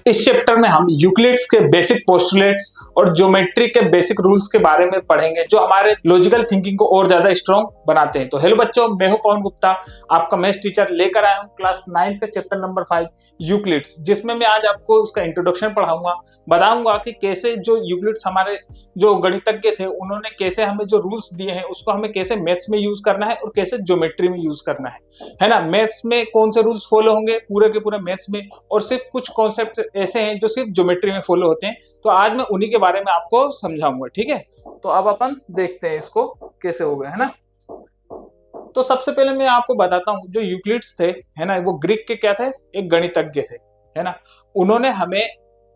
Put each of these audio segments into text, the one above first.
इस चैप्टर में हम यूक्लिड्स के बेसिक पोस्टुलेट्स और ज्योमेट्री के बेसिक रूल्स के बारे में पढ़ेंगे जो हमारे लॉजिकल थिंकिंग को और ज्यादा स्ट्रॉन्ग बनाते हैं। तो हेलो बच्चों, मैं हूं पवन गुप्ता, आपका मैथ्स टीचर, लेकर आया हूं क्लास 9 का चैप्टर नंबर 5 यूक्लिड्स, जिसमें मैं आज आपको उसका इंट्रोडक्शन पढ़ाऊंगा, बताऊंगा कि कैसे जो यूक्लिड्स हमारे जो गणितज्ञ थे उन्होंने कैसे हमें जो रूल्स दिए हैं उसको हमें कैसे मैथ्स में यूज करना है और कैसे ज्योमेट्री में यूज करना है ना। मैथ्स में कौन से रूल्स फॉलो होंगे पूरे के पूरे मैथ्स में, और सिर्फ कुछ कॉन्सेप्ट ऐसे हैं जो सिर्फ ज्योमेट्री में फॉलो होते हैं। तो आज मैं उन्हीं के बारे में आपको समझाऊंगा, ठीक है। तो अब अपन देखते हैं इसको कैसे हो गया, है ना। तो सबसे पहले मैं आपको बताता हूं, जो यूक्लिड्स थे, है ना, वो ग्रीक के क्या थे, एक गणितज्ञ थे, है ना। उन्होंने हमें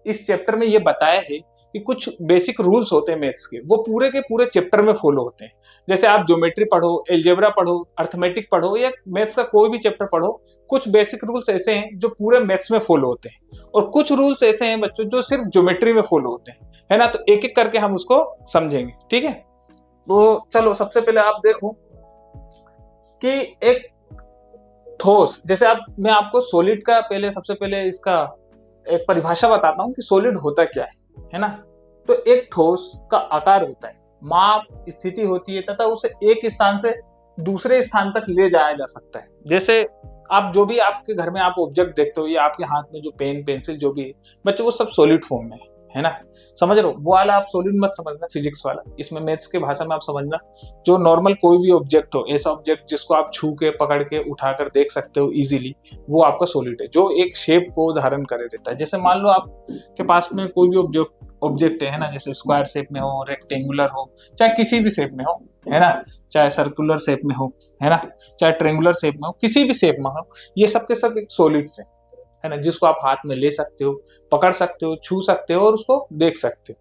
इस चैप्टर में ये बताया है कि कुछ बेसिक रूल्स होते हैं मैथ्स के, वो पूरे के पूरे चैप्टर में फॉलो होते हैं। जैसे आप ज्योमेट्री पढ़ो, एलजेब्रा पढ़ो, अर्थमेटिक पढ़ो या मैथ्स का कोई भी चैप्टर पढ़ो, कुछ बेसिक रूल्स ऐसे हैं जो पूरे मैथ्स में फॉलो होते हैं, और कुछ रूल्स ऐसे हैं बच्चों जो सिर्फ ज्योमेट्री में फॉलो होते हैं, है ना। तो एक एक करके हम उसको समझेंगे, ठीक है। तो चलो सबसे पहले आप देखो कि एक ठोस, जैसे मैं आपको सॉलिड का सबसे पहले इसका एक परिभाषा बताता हूं कि सॉलिड होता क्या है ना। तो एक ठोस का आकार होता है, माप, स्थिति होती है तथा उसे एक स्थान से दूसरे स्थान तक ले जाया जा सकता है। जैसे आप जो भी आपके घर में आप ऑब्जेक्ट देखते हो या आपके हाथ में जो पेन पेंसिल जो भी है बच्चों, वो सब सॉलिड फॉर्म में है ना, समझ रहे हो। वो वाला आप सॉलिड मत समझना, फिजिक्स वाला, इसमें मैथ्स के भाषा में आप समझना जो नॉर्मल कोई भी ऑब्जेक्ट हो, ऐसा ऑब्जेक्ट जिसको आप छू के पकड़ के उठाकर देख सकते हो इजीली, वो आपका सॉलिड है, जो एक शेप को धारण करे रहता है। जैसे मान लो आपके पास में कोई भी ऑब्जेक्ट है ना, जैसे स्क्वायर शेप में हो, रेक्टेंगुलर हो, चाहे किसी भी शेप में हो, है ना, चाहे सर्कुलर शेप में हो, है ना, चाहे ट्रेंगुलर शेप में हो, किसी भी शेप में हो, ये सब के सब एक सॉलिड्स है ना, जिसको आप हाथ में ले सकते हो, पकड़ सकते हो, छू सकते हो और उसको देख सकते हो,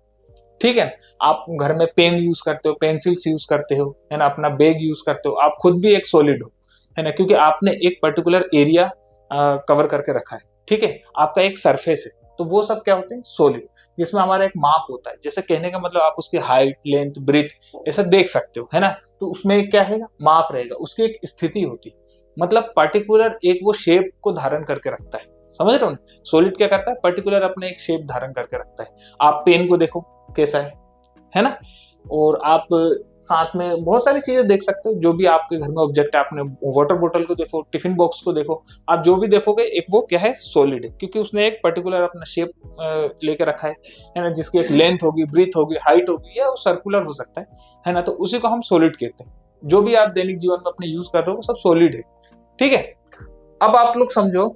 ठीक है। आप घर में पेन यूज करते हो, पेंसिल्स यूज करते हो, है ना, अपना बैग यूज करते हो, आप खुद भी एक सॉलिड हो, है ना, क्योंकि आपने एक पर्टिकुलर एरिया कवर करके रखा है, ठीक है, आपका एक सरफेस है। तो वो सब क्या होते हैं, सॉलिड, जिसमें हमारा एक माप होता है। जैसे कहने का मतलब आप उसकी हाइट, लेंथ, ब्रीथ ऐसा देख सकते हो, है ना। तो उसमें क्या है, माप रहेगा, उसकी एक स्थिति होती है, मतलब पर्टिकुलर एक वो शेप को धारण करके रखता है, समझ रहे हो ना। सॉलिड क्या करता है, पर्टिकुलर अपने एक शेप धारण करके रखता है। आप पेन को देखो कैसा है ना, और आप साथ में बहुत सारी चीजें देख सकते हो, जो भी आपके घर में ऑब्जेक्ट है। आपने वाटर बोतल को देखो, टिफिन बॉक्स को देखो, आप जो भी देखोगे एक वो क्या है, सॉलिड है, क्योंकि उसने एक पर्टिकुलर अपना शेप लेके रखा है ना, जिसकी एक लेंथ होगी, ब्रीथ होगी, हाइट होगी, या वो सर्कुलर हो सकता है ना। तो उसी को हम सॉलिड कहते हैं। जो भी आप दैनिक जीवन में अपने यूज कर रहे हो वो सब सॉलिड है, ठीक है। अब आप लोग समझो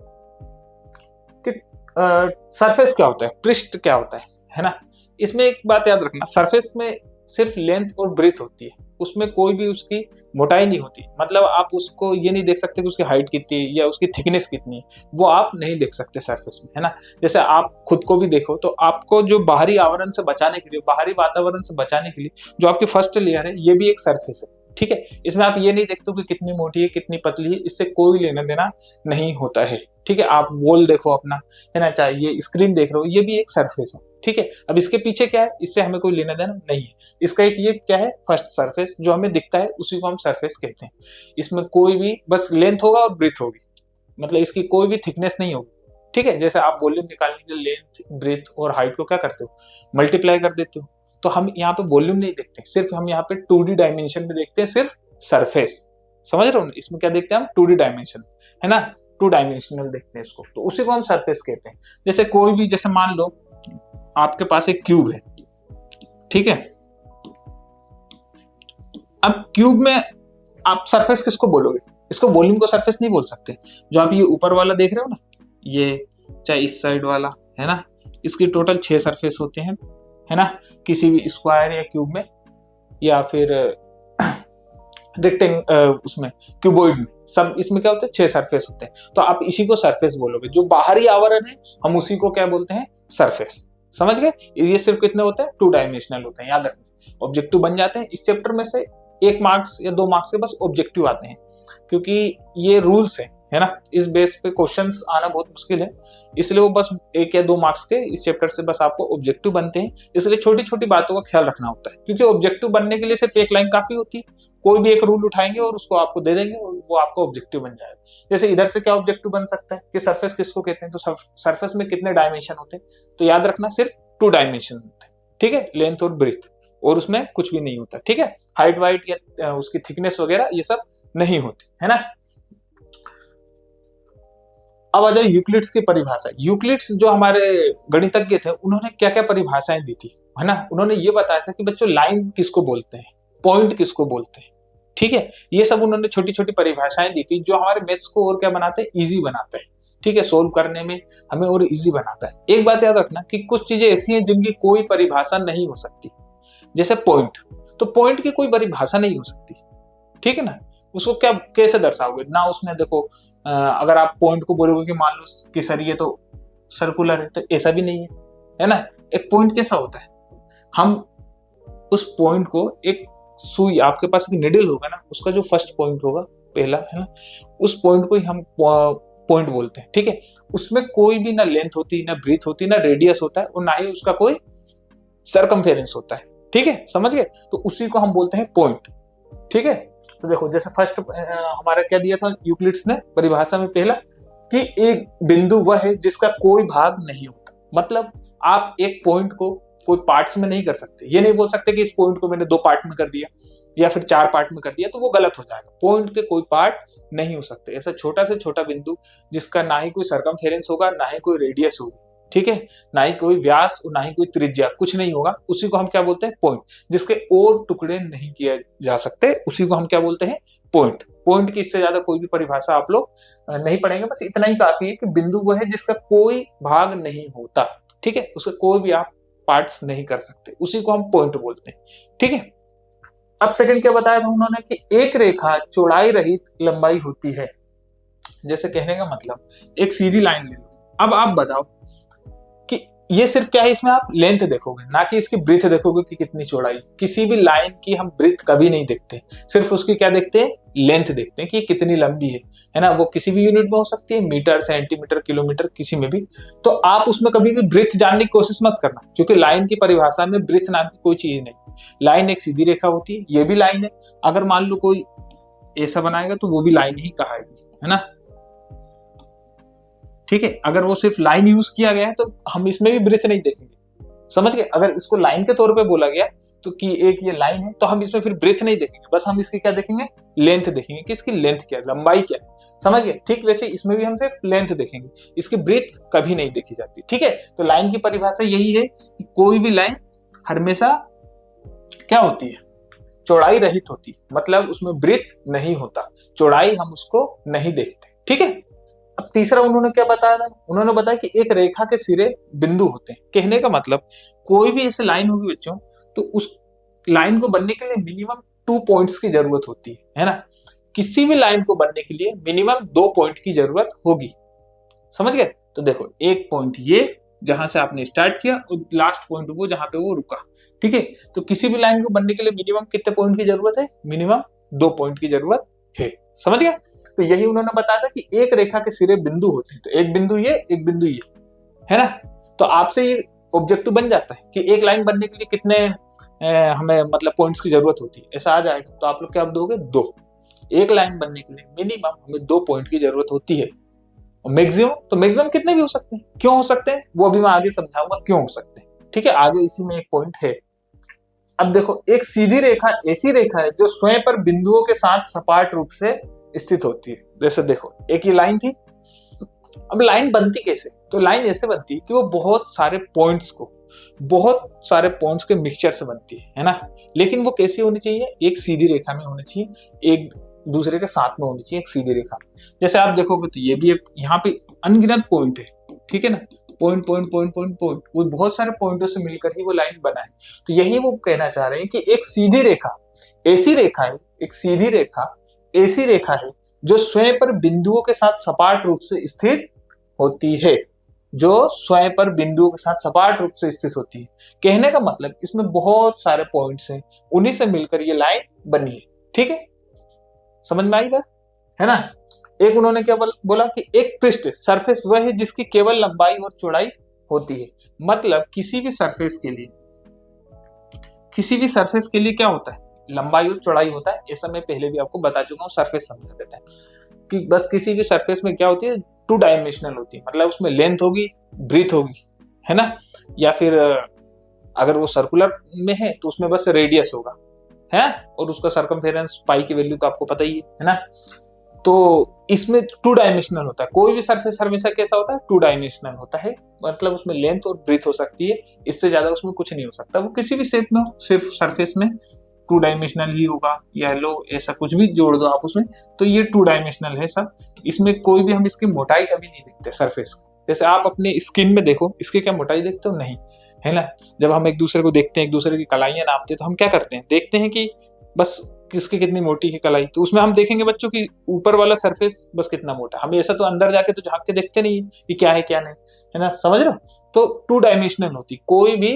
कि सरफेस क्या होता है, पृष्ठ क्या होता है ना। इसमें एक बात याद रखना, सरफेस में सिर्फ लेंथ और ब्रीथ होती है, उसमें कोई भी उसकी मोटाई नहीं होती। मतलब आप उसको ये नहीं देख सकते कि उसकी हाइट कितनी है या उसकी थिकनेस कितनी है, वो आप नहीं देख सकते सरफेस में, है ना। जैसे आप खुद को भी देखो तो आपको जो बाहरी आवरण से बचाने के लिए, बाहरी वातावरण से बचाने के लिए जो आपकी फर्स्ट लेयर है, ये भी एक सरफेस है, ठीक है। इसमें आप ये नहीं देखते हो कि कितनी मोटी है, कितनी पतली है, इससे कोई लेना देना नहीं होता है, ठीक है। आप वॉल देखो अपना, है ना, चाहे ये स्क्रीन देख रहे हो, ये भी एक सरफेस है, ठीक है। अब इसके पीछे क्या है, इससे हमें कोई लेना देना नहीं है। इसका एक ये क्या है, फर्स्ट सरफेस जो हमें दिखता है, उसी को हम सरफेस कहते हैं। इसमें कोई भी बस लेंथ होगा और ब्रीथ होगी, मतलब इसकी कोई भी थिकनेस नहीं होगी, ठीक है। जैसे आप वॉल्यूम निकालने के लिए लेंथ, ब्रीथ और हाइट को क्या करते हो, मल्टीप्लाई कर देते हो। तो हम यहाँ पे वॉल्यूम नहीं देखते, सिर्फ हम यहाँ पे 2D डायमेंशन में देखते हैं, सिर्फ सरफेस, समझ रहे हो ना। इसमें क्या देखते हैं हम, 2D डायमेंशन, है ना, 2 डायमेंशनल देखते हैं इसको, तो उसी को हम सरफेस कहते हैं। जैसे कोई भी, जैसे मान लो आपके पास एक क्यूब है, ठीक है। अब क्यूब में आप सरफेस किसको बोलोगे, इसको वॉल्यूम को सरफेस नहीं बोल सकते। जो आप ये ऊपर वाला देख रहे हो ना, ये चाहे इस साइड वाला, है ना, इसकी टोटल 6 सरफेस होते हैं, है ना, किसी भी स्क्वायर या क्यूब में, या फिर उसमें क्यूबॉइड में, सब इसमें क्या होता है, 6 सरफेस होते हैं। तो आप इसी को सरफेस बोलोगे। जो बाहरी आवरण है हम उसी को क्या बोलते हैं, सरफेस, समझ गए। ये सिर्फ कितने होते हैं, 2 डायमेंशनल होते हैं, याद रखना। ऑब्जेक्टिव बन जाते हैं इस चैप्टर में से 1 मार्क्स या 2 मार्क्स के बस ऑब्जेक्टिव आते हैं, क्योंकि ये रूल्स है ना। इस बेस पे क्वेश्चंस आना बहुत मुश्किल है, इसलिए वो बस 1 या 2 मार्क्स के इस चैप्टर से बस आपको ऑब्जेक्टिव बनते हैं। इसलिए छोटी छोटी बातों का ख्याल रखना होता है, क्योंकि ऑब्जेक्टिव बनने के लिए सिर्फ 1 लाइन काफी होती है, कोई भी एक रूल उठाएंगे और उसको आपको दे देंगे और वो आपका ऑब्जेक्टिव बन जाएगा। जैसे इधर से क्या ऑब्जेक्टिव बन सकता है कि सरफेस किसको कहते हैं, तो सरफेस में कितने डायमेंशन होते हैं, तो याद रखना सिर्फ 2 डायमेंशन होते हैं, ठीक है, लेंथ और ब्रेथ, और उसमें कुछ भी नहीं होता, ठीक है, हाइट वाइट या उसकी थिकनेस वगैरह ये सब नहीं होती है ना। अब आ जाए यूक्लिड्स की परिभाषा। यूक्लिड्स जो हमारे गणितज्ञ थे उन्होंने क्या क्या परिभाषाएं दी थी, है ना। उन्होंने ये बताया था कि बच्चों लाइन किसको बोलते हैं, पॉइंट किसको बोलते हैं, ठीक है, ये सब उन्होंने छोटी छोटी परिभाषाएं दी थी जो हमारे मैथ्स को और क्या बनाते हैं, इजी बनाते हैं, ठीक है, सोल्व करने में हमें और इजी बनाता है। एक बात याद रखना कि कुछ चीजें ऐसी हैं जिनकी कोई परिभाषा नहीं हो सकती, जैसे पॉइंट, तो पॉइंट की कोई परिभाषा नहीं हो सकती, ठीक है ना, उसको क्या कैसे दर्शाओगे ना, उसमें देखो अगर आप पॉइंट को बोलोगे कि मान लो कि सर ये तो सर्कुलर है, तो ऐसा भी नहीं है ना। एक पॉइंट कैसा होता है, हम उस पॉइंट को एक सुई, आपके पास एक निडल होगा ना, उसका जो फर्स्ट पॉइंट होगा पहला, है ना, उस पॉइंट को ही हम पॉइंट बोलते हैं, ठीक है। उसमें कोई भी ना लेंथ होती, ना ब्रीथ होती, ना रेडियस होता है, और ना ही उसका कोई सरकमफेरेंस होता है, ठीक है, समझ गए, तो उसी को हम बोलते हैं पॉइंट, ठीक है। तो देखो जैसे फर्स्ट हमारा क्या दिया था यूक्लिड्स ने परिभाषा में, पहला कि एक बिंदु वह है जिसका कोई भाग नहीं होता, मतलब आप एक पॉइंट को कोई पार्ट्स में नहीं कर सकते, ये नहीं बोल सकते कि इस पॉइंट को मैंने 2 पार्ट में कर दिया या फिर 4 पार्ट में कर दिया, तो वो गलत हो जाएगा। पॉइंट के कोई पार्ट नहीं हो सकते, ऐसा छोटा से छोटा बिंदु जिसका ना ही कोई सरकमफेरेंस होगा, ना ही कोई रेडियस होगी, ठीक है, ना ही कोई व्यास और ना ही कोई त्रिज्या, कुछ नहीं होगा, उसी को हम क्या बोलते हैं, पॉइंट। जिसके और टुकड़े नहीं किए जा सकते, उसी को हम क्या बोलते हैं, पॉइंट। पॉइंट की इससे ज्यादा कोई भी परिभाषा आप लोग नहीं पढ़ेंगे, बस इतना ही काफी है कि बिंदु वो है जिसका कोई भाग नहीं होता, ठीक है, उसका कोई भी आप पार्ट्स नहीं कर सकते, उसी को हम पॉइंट बोलते हैं, ठीक है। अब सेकंड क्या बताया था उन्होंने कि एक रेखा चौड़ाई रहित लंबाई होती है, जैसे कहने का मतलब एक सीधी लाइन ले लो। अब आप बताओ कि ये सिर्फ क्या है, इसमें आप लेंथ देखोगे, ना कि इसकी ब्रीथ देखोगे कि कितनी चौड़ाई। किसी भी लाइन की हम ब्रीथ कभी नहीं देखते, सिर्फ उसकी क्या देखते हैं, लेंथ देखते हैं कि कितनी लंबी है ना। वो किसी भी यूनिट में हो सकती है, मीटर, सेंटीमीटर, किलोमीटर, किसी में भी। तो आप उसमें कभी भी ब्रीथ जानने की कोशिश मत करना, क्योंकि लाइन की परिभाषा में ब्रीथ नाम की कोई चीज नहीं। लाइन एक सीधी रेखा होती है, ये भी लाइन है, अगर मान लो कोई ऐसा बनाएगा तो वो भी लाइन ही कहाएगी, है ना, ठीक है। अगर वो सिर्फ लाइन यूज किया गया है तो हम इसमें भी ब्रीथ नहीं देखेंगे, समझ गए। अगर इसको लाइन के तौर पे बोला गया तो कि एक ये लाइन है, तो हम इसमें फिर ब्रीथ नहीं देखेंगे, बस हम इसकी क्या देखेंगे, लेंथ देखेंगे कि इसकी लेंथ क्या है, लंबाई क्या है, समझ गए। ठीक वैसे इसमें भी हम सिर्फ लेंथ देखेंगे, इसकी ब्रीथ कभी नहीं देखी जाती, ठीक है। तो लाइन की परिभाषा यही है कि कोई भी लाइन हमेशा क्या होती है, चौड़ाई रहित होती है, मतलब उसमें ब्रीथ नहीं होता, चौड़ाई हम उसको नहीं देखते, ठीक है। अब तीसरा उन्होंने क्या बताया था, उन्होंने बताया कि एक रेखा के सिरे बिंदु होते हैं। कहने का मतलब कोई भी ऐसी लाइन होगी बच्चों, तो उस लाइन को बनने के लिए मिनिमम 2 पॉइंट्स की जरूरत होती है ना। किसी भी लाइन को बनने के लिए मिनिमम 2 पॉइंट की जरूरत होगी, समझ गए। तो देखो एक पॉइंट ये जहां से आपने स्टार्ट किया और लास्ट पॉइंट वो जहां पे वो रुका, ठीक है। तो किसी भी लाइन को बनने के लिए मिनिमम कितने पॉइंट की जरूरत है, मिनिमम 2 पॉइंट की जरूरत है, समझ गया। तो यही उन्होंने बताया था कि एक रेखा के सिरे बिंदु होते हैं, तो एक बिंदु ये, एक बिंदु ये, है ना। तो आपसे ये ऑब्जेक्टिव बन जाता है कि एक लाइन बनने के लिए कितने हमें मतलब पॉइंट्स की जरूरत होती है, ऐसा आ जाएगा। तो आप लोग क्या दोगे, 2। एक लाइन बनने के लिए मिनिमम हमें 2 पॉइंट की जरूरत होती है, और मैक्सिमम, तो मैक्सिमम कितने भी हो सकते हैं, क्यों हो सकते हैं वो अभी मैं आगे समझाऊंगा क्यों हो सकते हैं, ठीक है। आगे इसी में एक पॉइंट है। अब देखो एक सीधी रेखा ऐसी रेखा है जो स्वयं पर बिंदुओं के साथ सपाट रूप से स्थित होती है। जैसे देखो एक ये लाइन थी, अब लाइन बनती कैसे, तो लाइन ऐसे बनती है कि वो बहुत सारे पॉइंट्स के मिक्सचर से बनती है ना। लेकिन वो कैसी होनी चाहिए, एक सीधी रेखा में होनी चाहिए, एक दूसरे के साथ में होनी चाहिए, एक सीधी रेखा। जैसे आप देखोगे तो ये भी एक यहाँ पे अनगिनत पॉइंट है, ठीक है ना, point point point point point, वो बहुत सारे पॉइंटों से मिलकर ही वो लाइन बना है। तो यही वो कहना चाह रहे हैं कि एक सीधी रेखा ऐसी रेखा है, एक सीधी रेखा ऐसी रेखा है जो स्वयं पर बिंदुओं के साथ सपाट रूप से स्थित होती है, जो स्वयं पर बिंदुओं के साथ सपाट रूप से स्थित होती है। कहने का मतलब इसमें बहुत सारे पॉइंट्स हैं, उन्हीं से मिलकर ये लाइन बनी है, ठीक है, समझ में आई बात, है ना। एक उन्होंने क्या बोला कि एक पृष्ठ सरफेस वह है जिसकी केवल लंबाई और चौड़ाई होती है। मतलब किसी भी सरफेस के लिए क्या होता है, लंबाई और चौड़ाई होता है, ऐसा मैं पहले भी आपको बता चुका हूँ सरफेस समझाते टाइम, कि बस किसी भी सरफेस में क्या होती है, 2 डायमेंशनल होती है, मतलब उसमें लेंथ होगी, ब्रीथ होगी, है ना, या फिर अगर वो सर्कुलर में है तो उसमें बस रेडियस होगा, है, और उसका सरकमफेरेंस पाई की वैल्यू तो आपको पता ही है ना। तो इसमें 2 डायमेंशनल होता है, कोई भी सरफेस हमेशा कैसा होता है, 2 डायमेंशनल होता है, मतलब उसमें लेंथ और ब्रीथ हो सकती है, इससे ज्यादा उसमें कुछ नहीं हो सकता, वो किसी भी शेप में हो, सिर्फ सरफेस में 2 डायमेंशनल ही होगा, या लो ऐसा कुछ भी जोड़ दो आप उसमें, तो ये 2 डायमेंशनल है सब। इसमें कोई भी हम इसकी मोटाई कभी नहीं देखते सरफेस, जैसे आप अपने स्किन में देखो, इसकी क्या मोटाई देखते हो, नहीं, है ना। जब हम एक दूसरे को देखते हैं, एक दूसरे की कलाइयां नापते हैं, तो हम क्या करते हैं, देखते हैं कि बस किसकी कितनी मोटी है कलाई, तो उसमें हम देखेंगे बच्चों की ऊपर वाला सरफेस बस कितना मोटा, हम ऐसा तो अंदर जाके तो झांक के देखते नहीं कि क्या है क्या नहीं, है ना, समझ रहे हो। तो 2 डायमेंशनल होती कोई भी,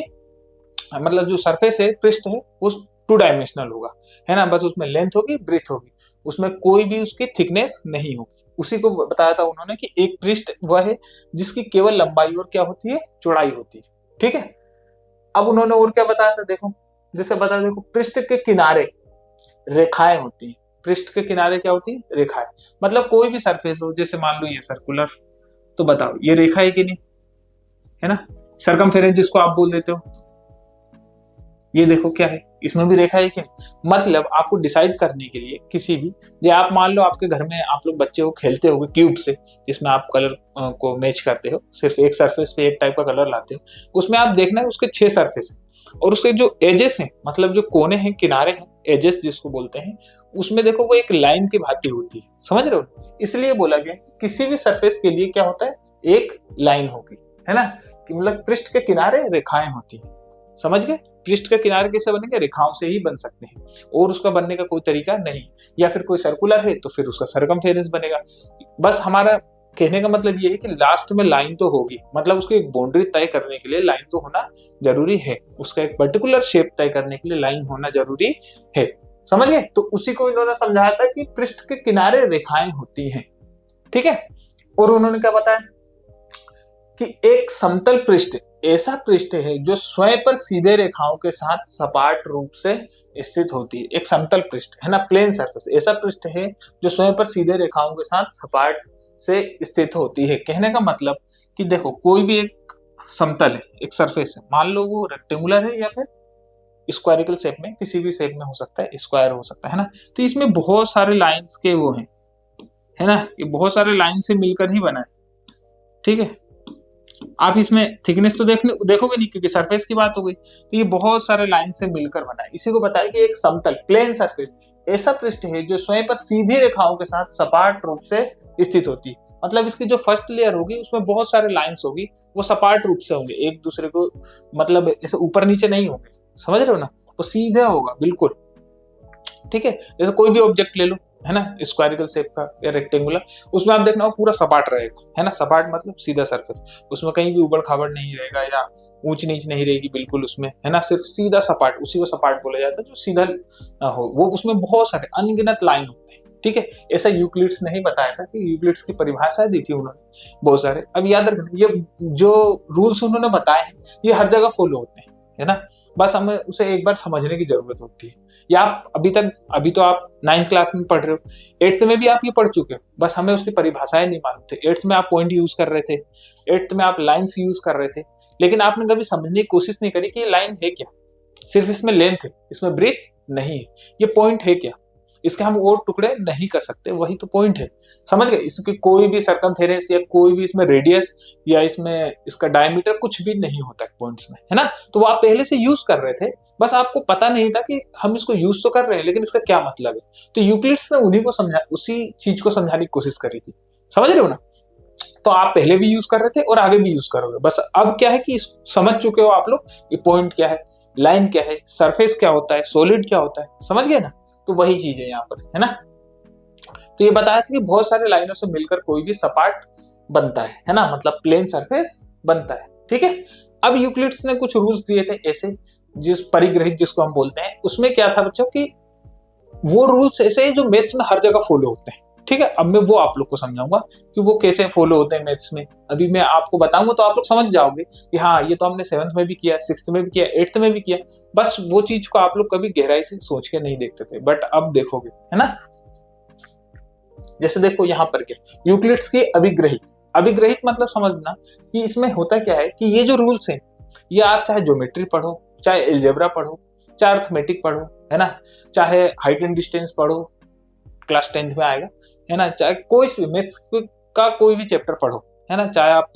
मतलब जो सरफेस है, पृष्ठ है, वो 2 डायमेंशनल होगा, है ना, बस उसमें लेंथ होगी, ब्रीथ होगी, उसमें कोई भी उसकी थिकनेस नहीं होगी। उसी को बताया था उन्होंने कि एक पृष्ठ वह है जिसकी केवल लंबाई और क्या होती है, चौड़ाई होती है, ठीक है। अब उन्होंने और क्या बताया था, देखो, जैसे बताया, देखो, पृष्ठ के किनारे रेखाएं होती है, पृष्ठ के किनारे क्या होती है, रेखाएं, मतलब कोई भी सरफेस हो, जैसे मान लो ये सर्कुलर, तो बताओ ये रेखा है कि नहीं, है ना, सरकमफेरेंस जिसको आप बोल देते हो, ये देखो क्या है, इसमें भी रेखा है कि नहीं। मतलब आपको डिसाइड करने के लिए किसी भी, या आप मान लो आपके घर में आप लोग बच्चे को खेलते होगे क्यूब से, जिसमें आप कलर को मैच करते हो, सिर्फ एक सरफेस पे एक टाइप का कलर लाते हो, उसमें आप देखना है उसके 6 सरफेस है, और उसके जो एजेस हैं, मतलब जो कोने हैं, किनारे हैं, एजेस जिसको बोलते हैं, उसमें देखो वो एक लाइन की भांति होती है, समझ रहे हो। इसलिए बोला गया किसी भी सरफेस के लिए क्या होता है, एक लाइन होगी, है ना, कि मतलब पृष्ठ के किनारे रेखाएं होती है, समझ गए। पृष्ठ के किनारे कैसे बनेंगे, रेखाओं से ही बन सकते हैं, और उसका बनने का कोई तरीका नहीं, या फिर कोई सर्कुलर है तो फिर उसका सरकमफेरेंस बनेगा। बस हमारा कहने का मतलब ये है कि लास्ट में लाइन तो होगी, मतलब उसकी एक बाउंड्री तय करने के लिए लाइन तो होना जरूरी है, उसका एक पर्टिकुलर शेप तय करने के लिए लाइन होना जरूरी है, समझ गए। तो उसी को इन्होंने समझाया था कि पृष्ठ के किनारे रेखाएं होती हैं, ठीक है। और उन्होंने क्या बताया कि एक समतल पृष्ठ ऐसा पृष्ठ है जो स्वयं पर सीधे रेखाओं के साथ सपाट रूप से स्थित होती है। एक समतल पृष्ठ, है ना, प्लेन सरफेस, ऐसा पृष्ठ है जो स्वयं पर सीधे रेखाओं के साथ सपाट से स्थित होती है। कहने का मतलब कि देखो, कोई भी एक समतल है, एक सरफेस है, मान लो वो रेक्टेंगुलर है या फिर स्क्वायरिकल शेप में, किसी भी शेप में हो सकता है, स्क्वायर हो सकता है ना, तो इसमें बहुत सारे लाइंस के वो हैं, है ना, ये बहुत सारे लाइन से मिलकर ही बना है, ठीक है। आप इसमें थिकनेस तो देखोगे नहीं, क्योंकि सरफेस की बात हो गई, तो ये बहुत सारे लाइन से मिलकर बना है। इसी को बताया कि एक समतल प्लेन सरफेस ऐसा पृष्ठ है जो स्वयं पर सीधी रेखाओं के साथ सपाट रूप से स्थित होती है। मतलब इसकी जो फर्स्ट लेयर होगी उसमें बहुत सारे लाइंस होगी, वो सपाट रूप से होंगे, एक दूसरे को मतलब ऐसे ऊपर नीचे नहीं होंगे, समझ रहे हो ना, वो सीधा होगा बिल्कुल, ठीक है। जैसे कोई भी ऑब्जेक्ट ले लो, है ना, स्क्वायरिकल शेप का या रेक्टेंगुलर, उसमें आप देखना वो पूरा सपाट रहेगा, है ना, सपाट मतलब सीधा सरफेस, उसमें कहीं भी उबड़ खाबड़ नहीं रहेगा या ऊंच नीच नहीं रहेगी बिल्कुल उसमें, है ना, सिर्फ सीधा सपाट, उसी को सपाट बोला जाता है जो सीधा हो। वो उसमें बहुत सारे अनगिनत लाइन होते हैं, ठीक है। ऐसा यूक्लिड्स ने ही बताया था, कि यूक्लिड्स की परिभाषा दी थी उन्होंने बहुत सारे। अब याद रखना, ये जो रूल्स उन्होंने बताए हैं ये हर जगह फॉलो होते हैं, है ना, बस हमें उसे एक बार समझने की जरूरत होती है। या आप अभी तो आप 9th क्लास में पढ़ रहे हो, 8th में भी आप ये पढ़ चुके हो, बस हमें उसकी परिभाषाएं नहीं मालूम थे। 8th में आप पॉइंट यूज कर रहे थे, 8th में आप लाइन्स यूज कर रहे थे, लेकिन आपने कभी समझने की कोशिश नहीं करी कि ये लाइन है क्या, सिर्फ इसमें लेंथ है, इसमें ब्रेथ नहीं है, ये पॉइंट है क्या, इसके हम और टुकड़े नहीं कर सकते, वही तो पॉइंट है, समझ गए। इसकी कोई भी सरकमफेरेंस या कोई भी इसमें रेडियस या इसमें इसका डायमीटर कुछ भी नहीं होता पॉइंट्स में, है ना। तो वो आप पहले से यूज कर रहे थे, बस आपको पता नहीं था कि हम इसको यूज तो कर रहे हैं लेकिन इसका क्या मतलब है। तो यूक्लिड्स ने उन्हीं को उसी चीज को समझाने की कोशिश करी थी, समझ रहे हो ना। तो आप पहले भी यूज कर रहे थे और आगे भी यूज करोगे, बस अब क्या है कि समझ चुके हो आप लोग, ये पॉइंट क्या है, लाइन क्या है, सरफेस क्या होता है, सॉलिड क्या होता है, समझ गए ना। तो वही चीज है यहाँ पर, है ना। तो ये बताया था कि बहुत सारे लाइनों से मिलकर कोई भी सपाट बनता है ना, मतलब प्लेन सरफेस बनता है, ठीक है। अब यूक्लिड्स ने कुछ रूल्स दिए थे ऐसे, जिस परिग्रहित जिसको हम बोलते हैं, उसमें क्या था बच्चों की, वो रूल्स ऐसे हैं जो मैथ्स में हर जगह फॉलो होते हैं, ठीक है, अब मैं वो आप लोग को समझाऊंगा कि वो कैसे फॉलो होते हैं मैथ्स में। अभी मैं आपको बताऊंगा तो आप लोग समझ जाओगे कि हाँ ये तो हमने 7th में भी किया, 6th में भी किया, 8th में भी किया। बस वो चीज को आप लोग कभी गहराई से सोच के नहीं देखते थे, बट अब देखोगे, है ना। जैसे देखो यहाँ पर क्या, यूक्लिड्स की अभिग्रहित। अभिग्रहित मतलब समझना कि इसमें होता क्या है कि ये जो रूल्स हैं, ये आप चाहे ज्योमेट्री पढ़ो, चाहे एल्जेब्रा पढ़ो, चाहे अर्थमेटिक पढ़ो, है ना, चाहे हाइट एंड डिस्टेंस पढ़ो, क्लास 10th में आएगा, है ना, चाहे कोई भी मैथ्स का कोई भी चैप्टर पढ़ो, है ना, चाहे आप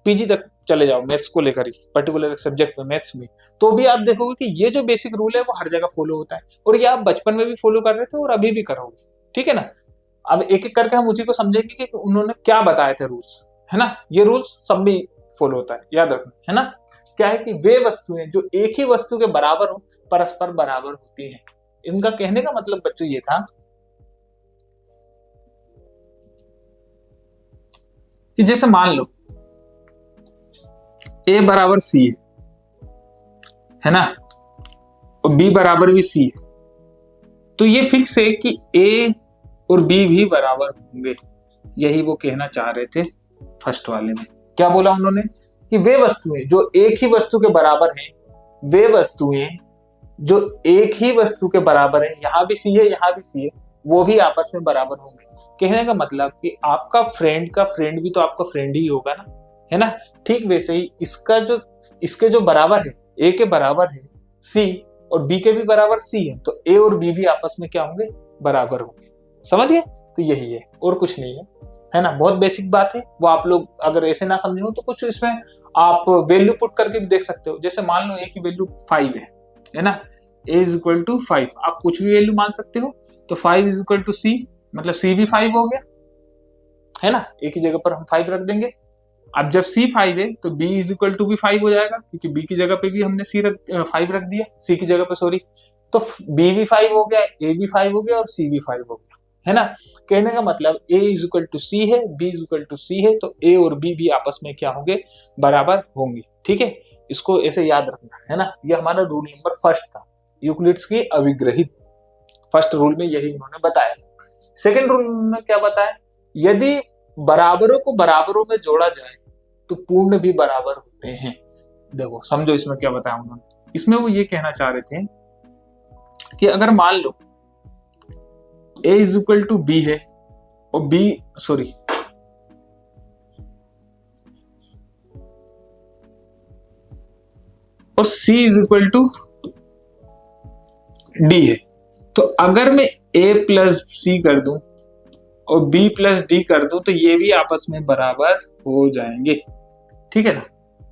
पीजी तक चले जाओ मैथ्स को लेकर ही, पर्टिकुलर सब्जेक्ट में मैथ्स में, तो भी आप देखोगे कि ये जो बेसिक रूल है वो हर जगह फॉलो होता है, और ये आप बचपन में भी फॉलो कर रहे थे और अभी भी करोगे, ठीक है ना। अब एक एक करके हम उसी को समझेंगे कि उन्होंने क्या बताए थे रूल्स, है ना। ये रूल्स सब भी फॉलो होता है, याद रखना, है ना। क्या है कि वे वस्तुएं जो एक ही वस्तु के बराबर हो परस्पर बराबर होती हैं। इनका कहने का मतलब बच्चों ये था कि जैसे मान लो a बराबर c है ना, और b बराबर भी c है, तो ये फिक्स है कि a और b भी बराबर होंगे। यही वो कहना चाह रहे थे फर्स्ट वाले में। क्या बोला उन्होंने कि वे वस्तुएं जो एक ही वस्तु के बराबर हैं, वे वस्तुएं जो एक ही वस्तु के बराबर है, यहाँ भी सी है यहाँ भी सी है, वो भी आपस में बराबर होंगे। कहने का मतलब कि आपका फ्रेंड का फ्रेंड भी तो आपका फ्रेंड ही होगा ना, है ना। ठीक वैसे ही इसके जो बराबर है, ए के बराबर है सी और बी के भी बराबर सी है, तो ए और बी भी आपस में क्या होंगे, बराबर होंगे। समझ गए, तो यही है और कुछ नहीं है ना। बहुत बेसिक बात है, वो आप लोग अगर ऐसे ना समझे हो तो कुछ इसमें आप वैल्यू पुट करके भी देख सकते हो। जैसे मान लो ए की वैल्यू 5 है ना, a इज इक्वल टू 5, आप कुछ भी वैल्यू मान सकते हो, तो 5 इज इक्वल टू सी, मतलब सी भी 5 हो गया, है ना। एक ही जगह पर हम 5 रख देंगे। अब जब सी 5 है तो b इज इक्वल टू भी 5 हो जाएगा, क्योंकि b की जगह पे भी हमने 5 रख दिया, c की जगह पे, सॉरी। तो b भी 5 हो गया, a भी 5 हो गया और c भी 5 हो गया, है ना। कहने का मतलब a इज इक्वल टू सी है, b इज इक्वल टू सी है, तो a और b भी आपस में क्या होंगे, बराबर होंगे, ठीक है। इसको ऐसे याद रखना, है ना। ये हमारा रूल नंबर फर्स्ट था, यूक्लिड्स की अभिग्रहित। फर्स्ट रूल में यही उन्होंने बताया। सेकंड रूल में क्या बताया, यदि बराबरों को बराबरों में जोड़ा जाए तो पूर्ण भी बराबर होते हैं। देखो समझो इसमें क्या बताया उन्होंने। इसमें वो ये कहना चाह रहे थे कि अगर मान लो a is equal to b है और और c is equal to d है, तो अगर मैं a प्लस सी कर दूं और b प्लस डी कर दूं तो ये भी आपस में बराबर हो जाएंगे, ठीक है ना।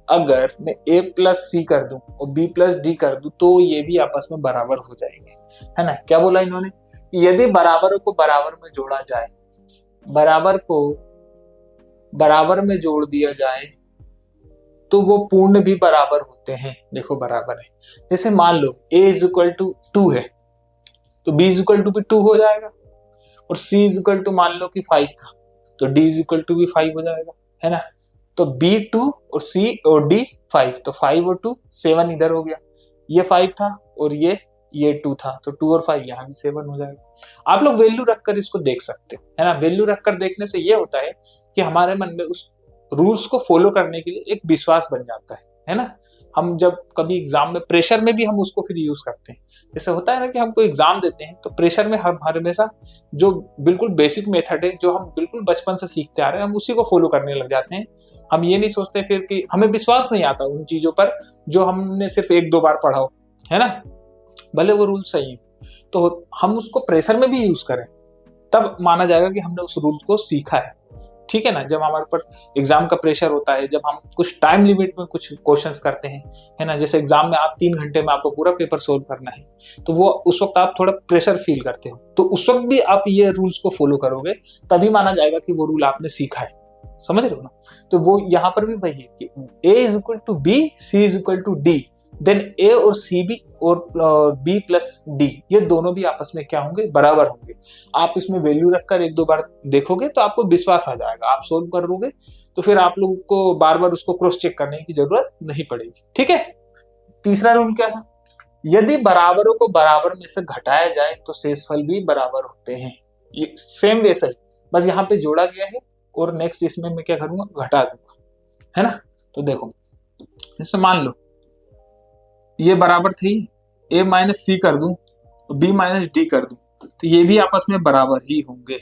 अगर मैं a प्लस सी कर दूं और b प्लस डी कर दूं तो ये भी आपस में बराबर हो जाएंगे, है ना। क्या बोला इन्होंने, यदि बराबरों को बराबर में जोड़ा जाए, बराबर को बराबर में जोड़ दिया जाए तो वो पूर्ण भी बराबर होते हैं। देखो बराबर है, जैसे मान लो a इज इक्वल टू 2 है तो b इज इक्वल टू भी 2 हो जाएगा, और c इज इक्वल टू मान लो कि 5 था तो d इज इक्वल टू भी 5 हो जाएगा, है ना। तो b 2 और c और d 5, तो 5 और 2 7 इधर हो गया, ये 5 था और ये 2 था, तो 2 और 5 यहाँ भी 7 हो जाएगा। आप लोग वैल्यू रखकर इसको देख सकते हो, है ना। वैल्यू रखकर देखने से ये होता है कि हमारे मन में उस रूल्स को फॉलो करने के लिए एक विश्वास बन जाता है ना। हम जब कभी एग्जाम में, प्रेशर में भी हम उसको फिर यूज करते हैं। जैसे होता है ना कि हम कोई एग्जाम देते हैं तो प्रेशर में हम हमेशा जो बिल्कुल बेसिक मेथड है, जो हम बिल्कुल बचपन से सीखते आ रहे हैं, हम उसी को फॉलो करने लग जाते हैं। हम ये नहीं सोचते फिर कि हमें विश्वास नहीं आता उन चीजों पर जो हमने सिर्फ 1-2 बार पढ़ा हो, है ना, भले वो रूल सही है। तो हम उसको प्रेशर में भी यूज करें तब माना जाएगा कि हमने उस रूल को सीखा है, ठीक है ना। जब हमारे ऊपर एग्जाम का प्रेशर होता है, जब हम कुछ टाइम लिमिट में कुछ क्वेश्चंस करते हैं, है ना, जैसे एग्जाम में आप 3 घंटे में आपको पूरा पेपर सोल्व करना है, तो वो उस वक्त आप थोड़ा प्रेशर फील करते हो, तो उस वक्त भी आप ये रूल्स को फॉलो करोगे तभी माना जाएगा कि वो रूल आपने सीखा है। समझ रहे हो ना। तो वो यहाँ पर भी वही है कि a is equal to b, c is equal to d, then a और सी भी और b प्लस डी, ये दोनों भी आपस में क्या होंगे, बराबर होंगे। आप इसमें वैल्यू रखकर 1-2 बार देखोगे तो आपको विश्वास आ जाएगा, आप सोल्व करोगे तो फिर आप लोगों को बार बार उसको क्रॉस चेक करने की जरूरत नहीं पड़ेगी, ठीक है। तीसरा रूल क्या है, यदि बराबरों को बराबर में से घटाया जाए तो शेषफल भी बराबर होते हैं। ये सेम वैसा ही, बस यहाँ पे जोड़ा गया है और नेक्स्ट इसमें मैं क्या करूंगा, घटा दूंगा, है ना। तो देखो जैसे मान लो ये बराबर थी, a माइनस सी कर दूं तो b माइनस डी कर दूं तो ये भी आपस में बराबर ही होंगे,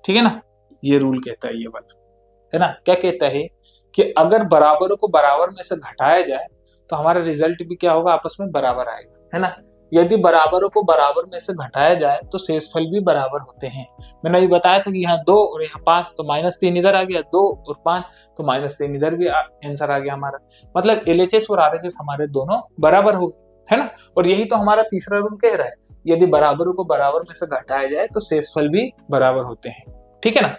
ठीक है ना। ये रूल कहता है ये वाला, है ना। क्या कहता है कि अगर बराबरों को बराबर में से घटाया जाए तो हमारा रिजल्ट भी क्या होगा, आपस में बराबर आएगा, है ना। यदि बराबरों को बराबर में से घटाया जाए तो शेषफल भी बराबर होते हैं। मैंने अभी बताया था कि यहाँ 2 और यहाँ 5 तो -3 इधर आ गया, 2 और 5 तो -3 इधर भी आंसर आ गया हमारा। मतलब LHS और RHS हमारे दोनों बराबर हो गए, है ना। और यही तो हमारा तीसरा रूल कह रहा है, यदि बराबरों को बराबर में से घटाया जाए तो शेषफल भी बराबर होते हैं, ठीक है ना।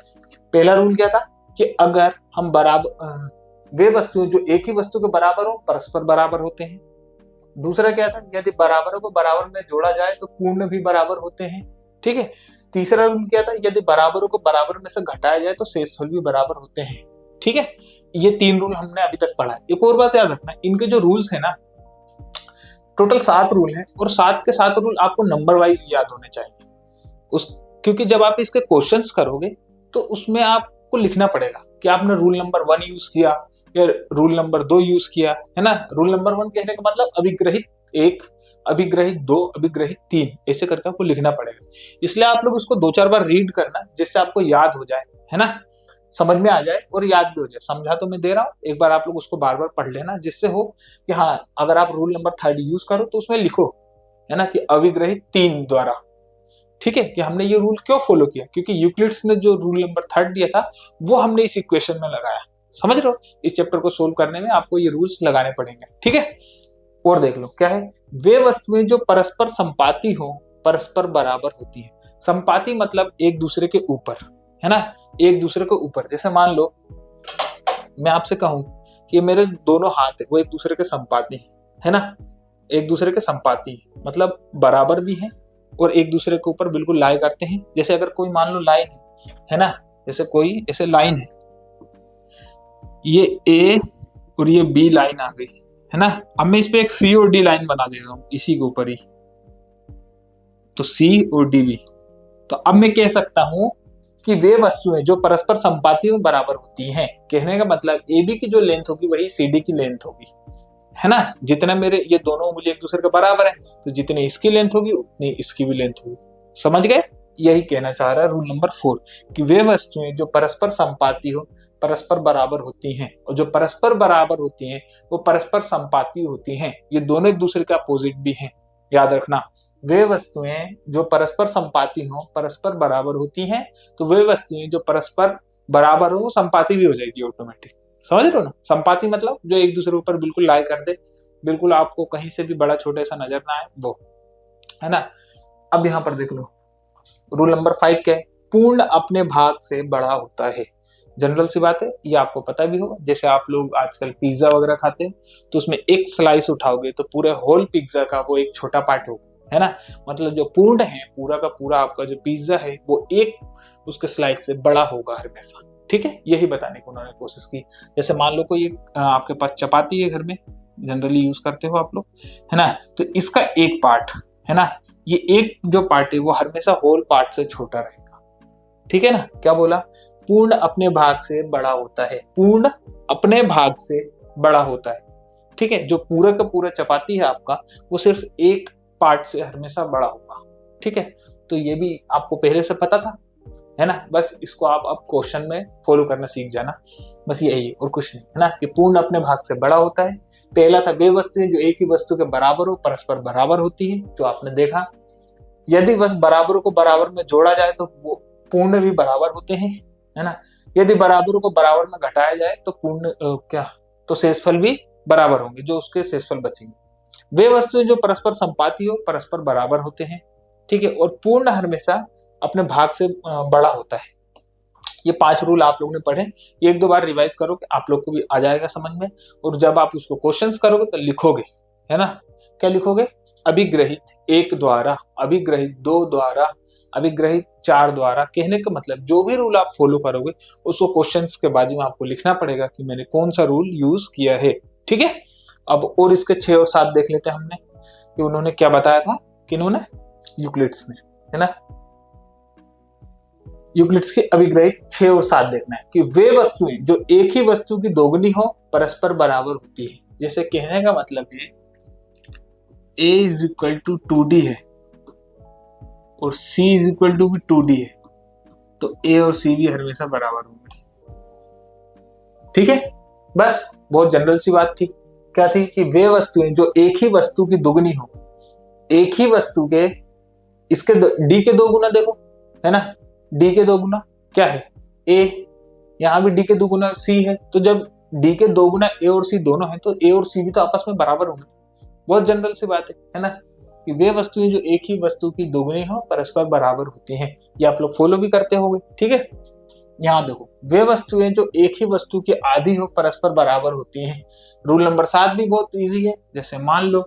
पहला रूल क्या था कि अगर हम बराबर वे वस्तुएं जो एक ही वस्तु के बराबर हो परस्पर बराबर होते हैं। दूसरा क्या था, यदि बराबरों को बराबर में जोड़ा जाए तो पूर्ण भी बराबर होते हैं, ठीक है। तीसरा रूल क्या था, यदि बराबरों को बराबर में से घटाया जाए तो शेषफल भी बराबर होते हैं, ठीक है। ये 3 रूल हमने अभी तक पढ़ा है। एक और बात याद रखना, इनके जो रूल्स है ना, टोटल 7 रूल हैं और 7 के 7 रूल आपको नंबर वाइज याद होने चाहिए क्योंकि जब आप इसके क्वेश्चंस करोगे तो उसमें आपको लिखना पड़ेगा कि आपने रूल नंबर 1 यूज किया या रूल नंबर 2 यूज किया, है ना। रूल नंबर 1 कहने का मतलब अभिग्रहित 1, अभिग्रहित 2, अभिग्रहित 3, ऐसे करके आपको लिखना पड़ेगा। इसलिए आप लोग उसको 2-4 बार रीड करना जिससे आपको याद हो जाए, है ना, समझ में आ जाए और याद भी हो जाए। समझा तो मैं दे रहा हूँ, एक बार आप लोग उसको बार बार पढ़ लेना जिससे हो कि हाँ अगर आप रूल नंबर 3 यूज करो तो उसमें लिखो, है ना, कि अभिग्रहित 3 द्वारा, ठीक है, कि हमने ये रूल क्यों फॉलो किया, क्योंकि यूक्लिड्स ने जो रूल नंबर 3 दिया था वो हमने इस इक्वेशन में लगाया। समझ रहे हो, इस चैप्टर को सोल्व करने में आपको ये रूल्स लगाने पड़ेंगे, ठीक है। और देख लो क्या है, वे वस्तुएं जो परस्पर संपाती हो परस्पर बराबर होती है। संपाती मतलब एक दूसरे के ऊपर, है ना, एक दूसरे के ऊपर। जैसे मान लो मैं आपसे कहूं कि मेरे दोनों हाथ है वो एक दूसरे के संपाती है ना, एक दूसरे के संपाती मतलब बराबर भी है और एक दूसरे के ऊपर बिल्कुल लाई करते हैं। जैसे अगर कोई मान लो लाइन है ना, जैसे कोई ऐसे लाइन है, ये A और ये B लाइन आ गई, है ना। अब मैं इस पे एक C और D लाइन बना दे रहा हूं इसी के ऊपर ही, तो C और DB। तो अब मैं कह सकता हूं कि वे वस्तुएं जो परस्पर संपाती और बराबर होती हैं। कहने का मतलब AB की जो लेंथ होगी वही CD की लेंथ होगी, है ना। जितना मेरे ये दोनों उंगली एक दूसरे के बराबर है तो जितनी इसकी लेंथ होगी उतनी इसकी भी लेंथ होगी। समझ गए, यही कहना चाह रहा है रूल नंबर 4 कि वे वस्तुएं जो परस्पर संपाती हो परस्पर बराबर होती हैं, और जो परस्पर बराबर होती हैं वो परस्पर संपाती होती हैं। ये दोनों एक दूसरे के अपोजिट भी हैं, याद रखना। वे वस्तुएं जो परस्पर संपाती हो परस्पर बराबर होती हैं, तो वे वस्तुएं जो परस्पर बराबर हो वो संपाती भी हो जाएगी ऑटोमेटिक। समझ रहे हो ना, संपाती मतलब जो एक दूसरे के ऊपर बिल्कुल लाई कर दे, बिल्कुल आपको कहीं से भी बड़ा छोटा सा नजर ना आए, वो, है ना। अब यहाँ पर देख लो रूल नंबर 5 क्या है, पूर्ण अपने भाग से बड़ा होता है। जनरल सी बात है, ये आपको पता भी होगा। जैसे आप लोग आजकल पिज्जा वगैरह खाते हैं तो उसमें एक स्लाइस उठाओगे तो पूरे होल पिज्जा का वो एक छोटा पार्ट होगा, है ना। मतलब जो पूर्ण है पूरा का पूरा आपका जो पिज्जा है वो एक उसके स्लाइस से बड़ा होगा हमेशा, ठीक है। यही बताने की उन्होंने कोशिश की। जैसे मान लो कोई आपके पास चपाती है घर में, जनरली यूज करते हो आप लोग, है ना, तो इसका एक पार्ट, है ना, ये एक जो पार्ट है वो हमेशा होल पार्ट से छोटा रहेगा, ठीक है ना। क्या बोला, पूर्ण अपने भाग से बड़ा होता है, पूर्ण अपने भाग से बड़ा होता है, ठीक है। जो पूरा का पूरा चपाती है आपका वो सिर्फ एक पार्ट से हमेशा बड़ा होगा, ठीक है। तो ये भी आपको पहले से पता था, है ना। बस इसको आप अब क्वेश्चन में फॉलो करना सीख जाना, बस यही और कुछ नहीं, है ना, कि पूर्ण अपने भाग से बड़ा होता है। पहला था वे वस्तुएं जो एक ही वस्तु के बराबर हो परस्पर बराबर होती है, जो आपने देखा। यदि बस बराबरों को बराबर में जोड़ा जाए तो वो पूर्ण भी बराबर होते हैं, है ना। यदि बराबरों को बराबर में घटाया जाए तो पूर्ण तो शेषफल भी बराबर होंगे, जो उसके शेषफल बचेंगे। वे वस्तुएं जो परस्पर संपाती हो परस्पर बराबर होते हैं, ठीक है। और पूर्ण हमेशा अपने भाग से बड़ा होता है। ये 5 रूल आप लोगों ने पढ़े, ये 1-2 बार रिवाइज करो कि आप लोग को भी आ जाएगा समझ में। और जब आप उसको क्वेश्चंस करोगे तो लिखोगे, है ना। क्या लिखोगे, अभिग्रहित 1 द्वारा, अभिग्रहित 2 द्वारा, अभिग्रहित 4 द्वारा। कहने का मतलब जो भी रूल आप फॉलो करोगे उसको क्वेश्चंस के बाजू में आपको लिखना पड़ेगा कि मैंने कौन सा रूल यूज किया है, ठीक है। अब और इसके 6 और 7 देख लेते हैं हमने कि उन्होंने क्या बताया था, किन्होंने, यूक्लिड्स ने, है ना। यूक्लिड्स की अभिग्रहित 6 और 7 देखना है कि वे वस्तुएं जो एक ही वस्तु की दोगुनी हो परस्पर बराबर होती है। जैसे कहने का मतलब है a is equal to 2d है और c इज इक्वल टू भी 2d है, तो a और c भी हमेशा बराबर होंगे। ठीक है, बस बहुत जनरल सी बात थी। क्या थी कि वे वस्तुएं जो एक ही वस्तु की दुगनी हो, एक ही वस्तु के इसके d के 2 गुना, देखो है ना, d के 2 गुना क्या है a, यहाँ भी d के 2 गुना c है, तो जब d के 2 गुना a और c दोनों है तो a और c भी तो आपस में बराबर होंगे। बहुत जनरल सी बात है ना, कि वे वस्तुएं जो एक ही वस्तु की दोगुनी हो परस्पर बराबर होती हैं। ये आप लोग फॉलो भी करते होंगे। ठीक है, यहाँ देखो, वे वस्तुएं जो एक ही वस्तु की आधी हो परस्पर बराबर होती हैं। रूल नंबर 7 भी बहुत इजी है। जैसे मान लो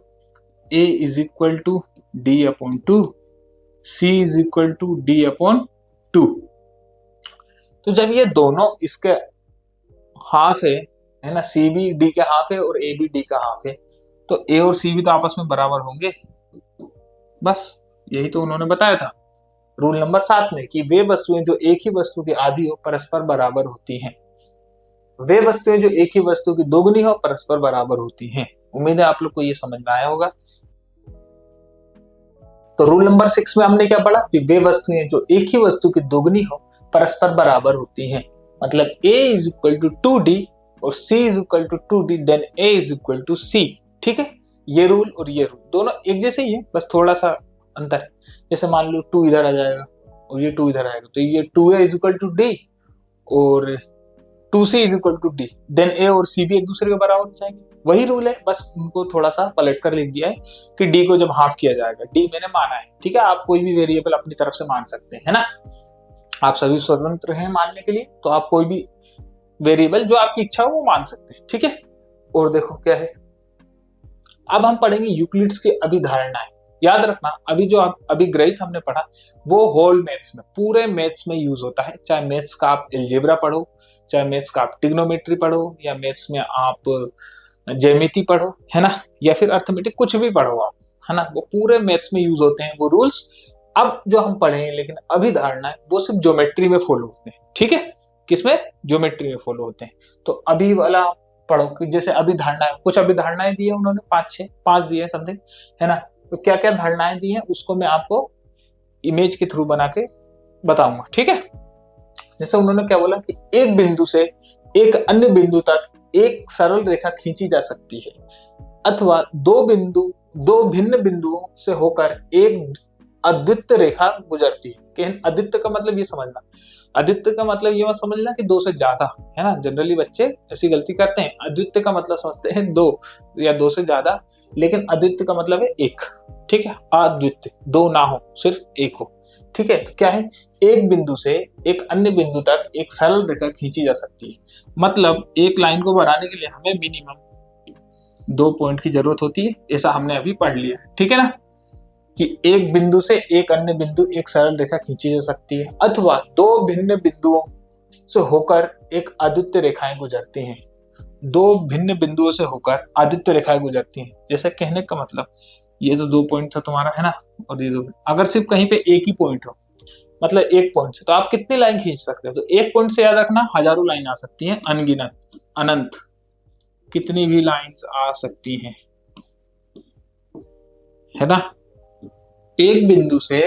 a is equal to d upon 2, c is equal to d upon 2, तो जब ये दोनों इसके हाफ है ना, c भी d के हाफ है और a भी d का हाफ है, तो a और c भी तो आपस में बराबर होंगे। बस यही तो उन्होंने बताया था रूल नंबर 7 में कि वे वस्तुएं जो एक ही वस्तु की आधी हो परस्पर बराबर होती हैं। वे वस्तुएं जो एक ही वस्तु की दोगुनी हो परस्पर बराबर होती हैं। उम्मीद है आप लोग को ये समझ में आया होगा। तो रूल नंबर 6 में हमने क्या पढ़ा कि वे वस्तुएं जो एक ही वस्तु की दोगुनी हो परस्पर बराबर होती हैं। मतलब a is equal to 2d और c is equal to 2d, then a is equal to c। ठीक है, ये रूल और ये रूल दोनों एक जैसे ही है, बस थोड़ा सा अंतर है। जैसे मान लो 2 इधर आ जाएगा और ये 2 इधर आएगा, तो ये 2a is equal to d और 2c is equal to d, then a और c भी एक दूसरे के बराबर हो जाएंगे। वही रूल है, बस उनको थोड़ा सा पलट कर लिख दिया है कि d को जब हाफ किया जाएगा, d मैंने माना है। ठीक है, आप कोई भी वेरिएबल अपनी तरफ से मान सकते हैं ना, आप सभी स्वतंत्र हैं मानने के लिए, तो आप कोई भी वेरिएबल जो आपकी इच्छा हो वो मान सकते हैं। ठीक है, और देखो क्या है, अब हम पढ़ेंगे यूक्लिड्स की अभिधारणाएं। याद रखना, अभी जो अभिग्रहित हमने पढ़ा वो होल मैथ्स में, पूरे मैथ्स में यूज होता है। चाहे मैथ्स का आप एल्जेब्रा पढ़ो, चाहे मैथ्स का आप ट्रिग्नोमेट्री पढ़ो, या मैथ्स में आप ज्यामिति पढ़ो, है ना, या फिर अर्थमेटिक, कुछ भी पढ़ो आप, है ना, वो पूरे मैथ्स में यूज होते हैं वो रूल्स। अब जो हम पढ़ेंगे लेकिन अभिधारणाएं वो सिर्फ ज्योमेट्री में फॉलो होते हैं। ठीक है, किसमें? ज्योमेट्री में फॉलो होते हैं। तो अभी वाला पढ़ो कि जैसे अभिधारणाएं, कुछ अभिधारणाएं दी है उन्होंने, 5 दी है समथिंग, है ना। तो क्या क्या धारणाएं दी हैं उसको मैं आपको इमेज के थ्रू बना के बताऊंगा। ठीक है, जैसे उन्होंने क्या बोला कि एक बिंदु से एक अन्य बिंदु तक एक सरल रेखा खींची जा सकती है, अथवा दो भिन्न बिंदुओं से होकर एक अद्वितीय रेखा गुजरती है। अद्वितीय का मतलब ये समझना, अद्वितीय का मतलब ये मत समझना कि 2 से ज्यादा, है ना, जनरली बच्चे ऐसी गलती करते हैं। अद्वितीय का मतलब समझते हैं 2 या 2 से ज्यादा, लेकिन अद्वितीय का मतलब है एक। ठीक है, अद्वितीय 2 ना हो, सिर्फ 1 हो। ठीक है, तो क्या है, एक बिंदु से एक अन्य बिंदु तक एक सरल रेखा खींची जा सकती है। मतलब एक लाइन को बनाने के लिए हमें मिनिमम 2 पॉइंट की जरूरत होती है, ऐसा हमने अभी पढ़ लिया। ठीक है ना, कि एक बिंदु से एक अन्य बिंदु एक सरल रेखा खींची जा सकती है, अथवा 2 भिन्न बिंदुओं से होकर एक अद्वितीय रेखाएं गुजरती हैं। 2 भिन्न बिंदुओं से होकर अद्वितीय रेखाएं गुजरती हैं। जैसे कहने का मतलब, ये तो 2 पॉइंट था तुम्हारा, है ना, और ये 2, अगर सिर्फ कहीं पे एक ही पॉइंट हो, मतलब एक पॉइंट से, तो आप कितनी लाइन खींच सकते हो? तो एक पॉइंट से याद रखना हजारों लाइन आ सकती हैं, अनगिनत, अनंत, कितनी भी लाइंस आ सकती हैं, है ना। एक बिंदु से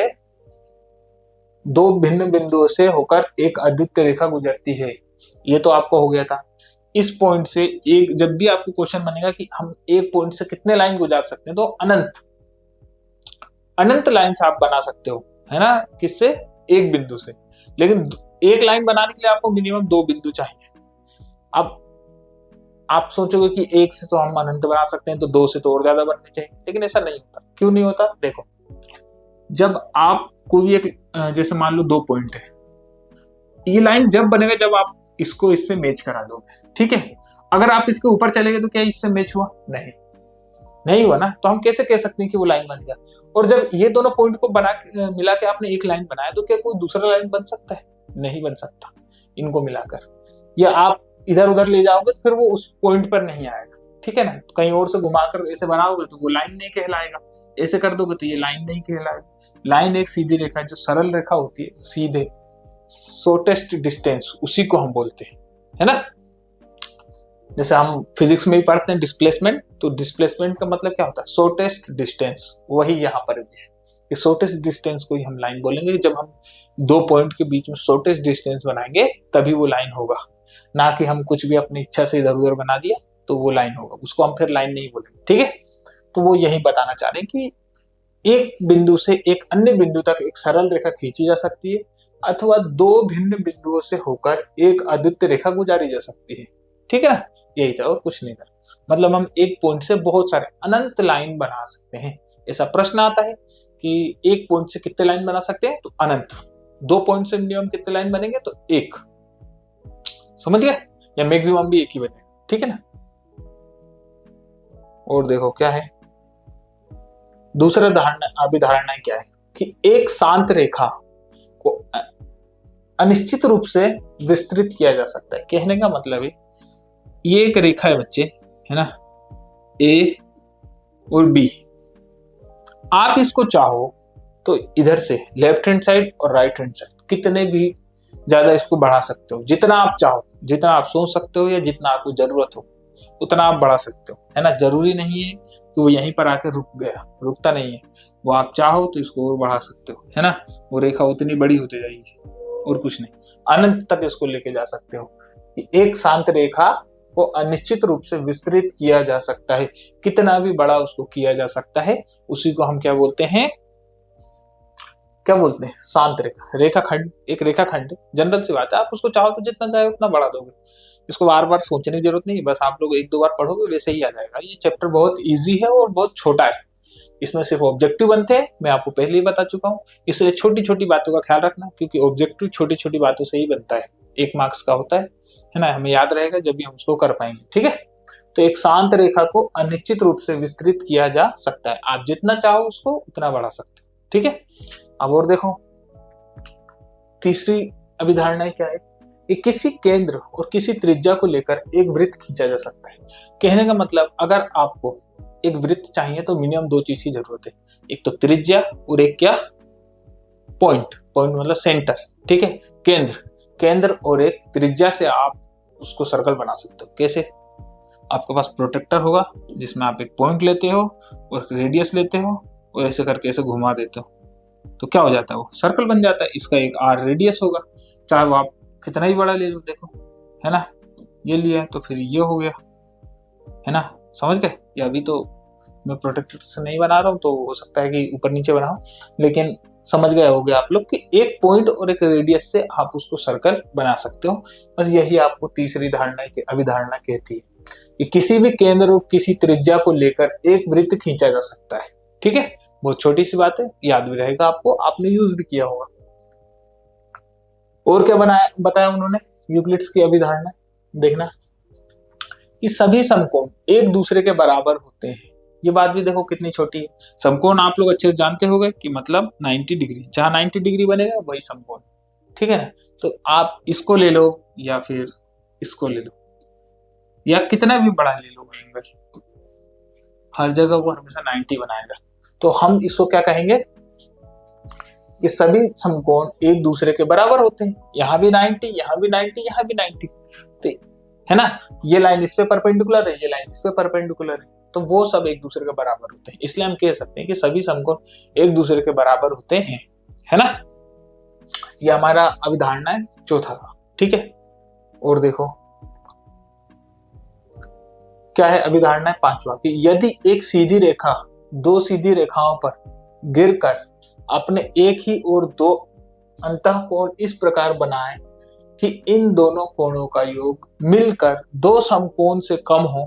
2 भिन्न बिंदुओं से होकर एक अद्वितीय रेखा गुजरती है। ये तो आपको हो गया था। इस पॉइंट से एक, जब भी आपको क्वेश्चन बनेगा कि हम एक पॉइंट से कितने लाइन गुजार सकते हैं, तो अनंत लाइंस आप बना सकते हो, है ना, किससे? एक बिंदु से। लेकिन एक लाइन बनाने के लिए आपको मिनिमम 2 बिंदु चाहिए। अब आप सोचोगे कि एक से तो हम अनंत बना सकते हैं, तो 2 से तो और ज्यादा बनने चाहिए, लेकिन ऐसा नहीं होता। क्यों नहीं होता? देखो, जब आप कोई भी एक, जैसे मान लो 2 पॉइंट है, ये लाइन जब बनेगा जब आप इसको इससे मैच करा दोगे। ठीक है, अगर आप इसके ऊपर चले गए तो क्या इससे मैच हुआ? नहीं हुआ ना, तो हम कैसे कह सकते हैं कि वो लाइन बन गया? और जब ये दोनों पॉइंट को मिला के आपने एक लाइन बनाया, तो क्या कोई दूसरा लाइन बन सकता है? नहीं बन सकता इनको मिलाकर। या आप इधर उधर ले जाओगे तो फिर वो उस पॉइंट पर नहीं आएगा। ठीक है ना, कहीं और से घुमाकर ऐसे बनाओगे तो वो लाइन नहीं कहलाएगा, ऐसे कर दोगे तो ये लाइन नहीं कहलाएगा। लाइन एक सीधी रेखा, जो सरल रेखा होती है, सीधे शॉर्टेस्ट डिस्टेंस, उसी को हम बोलते हैं, है ना। जैसे हम फिजिक्स में भी पढ़ते हैं डिस्प्लेसमेंट, तो डिस्प्लेसमेंट का मतलब क्या होता है, शॉर्टेस्ट डिस्टेंस, वही यहाँ पर भी है। ये शॉर्टेस्ट डिस्टेंस को ही हम लाइन बोलेंगे। जब हम दो पॉइंट के बीच में शॉर्टेस्ट डिस्टेंस बनाएंगे तभी वो लाइन होगा, ना कि हम कुछ भी अपनी इच्छा से इधर उधर बना दिया तो वो लाइन होगा, उसको हम फिर लाइन नहीं बोलेंगे, ठीक है। तो वो यही बताना चाह रहे हैं कि एक बिंदु से एक अन्य बिंदु तक एक सरल रेखा खींची जा सकती है, अथवा दो भिन्न बिंदुओं से होकर एक अद्वितीय रेखा गुजारी जा सकती है, ठीक है ना। यही था और कुछ नहीं था। मतलब हम एक पॉइंट से बहुत सारे अनंत लाइन बना सकते हैं। ऐसा प्रश्न आता है कि एक पॉइंट से कितने लाइन बना सकते हैं, तो अनंत। दो पॉइंट से मिनिमम कितने लाइन बनेंगे, तो एक, समझ गए, या मैक्सिमम भी एक ही बनेगा, ठीक है ना। और देखो क्या है दूसरा अभिधारणा क्या है कि एक शांत रेखा को अनिश्चित रूप से विस्तृत किया जा सकता है। कहने का मतलब है ये एक रेखा है बच्चे, है ना, ए और बी। आप इसको चाहो तो इधर से लेफ्ट हैंड साइड और राइट हैंड साइड कितने भी ज्यादा इसको बढ़ा सकते हो, जितना आप चाहो, जितना आप सोच सकते हो या जितना आपको जरूरत हो उतना आप बढ़ा सकते हो, है ना। जरूरी नहीं है कि वो यहीं पर आके रुक गया, रुकता नहीं है वो। आप चाहो तो इसको और बढ़ा सकते हो, है ना। वो रेखा उतनी बड़ी होती जाएगी और कुछ नहीं, अनंत तक इसको लेके जा सकते हो। कि एक शांत रेखा को अनिश्चित रूप से विस्तृत किया जा सकता है, कितना भी बड़ा उसको किया जा सकता है, उसी को हम क्या बोलते हैं, क्या बोलते हैं, शांत रेखा। रेखाखंड एक रेखाखंड, जनरल सी बात है, आप उसको चाहो तो जितना चाहे उतना बढ़ा दोगे। इसको बार बार सोचने की जरूरत नहीं, बस आप लोग एक दो बार पढ़ोगे वैसे ही आ जाएगा। ये चैप्टर बहुत इजी है और बहुत छोटा है, इसमें सिर्फ ऑब्जेक्टिव बनते हैं, मैं आपको पहले ही बता चुका हूँ। इसलिए छोटी छोटी बातों का ख्याल रखना, क्योंकि ऑब्जेक्टिव छोटी छोटी बातों से ही बनता है, 1 मार्क्स का होता है ना। हमें याद रहेगा जब भी हम उसको कर पाएंगे, ठीक है। तो एक शांत रेखा को अनिश्चित रूप से विस्तृत किया जा सकता है, आप जितना चाहो उसको उतना बढ़ा सकते हो, ठीक है। अब और देखो तीसरी अभिधारणा क्या है कि किसी केंद्र और किसी त्रिज्या को लेकर एक वृत्त खींचा जा सकता है। कहने का मतलब अगर आपको एक वृत्त चाहिए तो मिनिमम 2 चीज की जरूरत है, एक तो त्रिज्या और एक क्या, पॉइंट। पॉइंट मतलब सेंटर, ठीक है, केंद्र और एक त्रिज्या से आप उसको सर्कल बना सकते हो। कैसे, आपके पास प्रोटेक्टर होगा जिसमें आप एक पॉइंट लेते हो और रेडियस लेते हो और ऐसे करके ऐसे घुमा देते हो, तो क्या हो जाता है, वो सर्कल बन जाता है। इसका एक आर रेडियस होगा, चाहे वो आप कितना ही बड़ा ले लो, देखो, है ना। ये लिया तो फिर ये हो गया, है ना, समझ गए। या अभी तो मैं प्रोटेक्टर से नहीं बना रहा हूँ, तो हो सकता है कि ऊपर नीचे बनाऊं, लेकिन समझ गए होगे आप लोग कि एक पॉइंट और एक रेडियस से आप उसको सर्कल बना सकते हो। बस यही आपको तीसरी धारणा की अभिधारणा कहती है कि किसी भी केंद्र और किसी त्रिज्या को लेकर एक वृत्त खींचा जा सकता है, ठीक है। बहुत छोटी सी बात है, याद भी रहेगा आपको, आपने यूज भी किया होगा। और क्या बताया उन्होंने यूक्लिड्स की अभिधारणा, देखना कि सभी समकोण एक दूसरे के बराबर होते हैं। ये बात भी देखो कितनी छोटी है। समकोण आप लोग अच्छे से जानते होंगे कि मतलब 90 डिग्री, जहां 90 डिग्री बनेगा वही समकोण, ठीक है ना। तो आप इसको ले लो या फिर इसको ले लो या कितना भी बड़ा ले लो एंगल, हर जगह वो हमेशा 90 बनाएगा। तो हम इसको क्या कहेंगे, ये सभी समकोण एक दूसरे के बराबर होते हैं। यहाँ भी 90, यहाँ भी 90, यहाँ भी 90, तो है ना, ये लाइन इस पे परपेंडिकुलर है, ये लाइन इस पे परपेंडिकुलर है, तो वो सब एक दूसरे के बराबर होते हैं। इसलिए हम कह सकते हैं कि सभी समकोण एक दूसरे के बराबर होते हैं, है ना। ये हमारा अभिधारणा है चौथा का, ठीक है। और देखो क्या है अभिधारणा है पांचवा, कि यदि एक सीधी रेखा दो सीधी रेखाओं पर गिरकर अपने एक ही और दो अंतःकोण इस प्रकार बनाए कि इन दोनों कोणों का योग मिलकर दो समकोण से कम हो,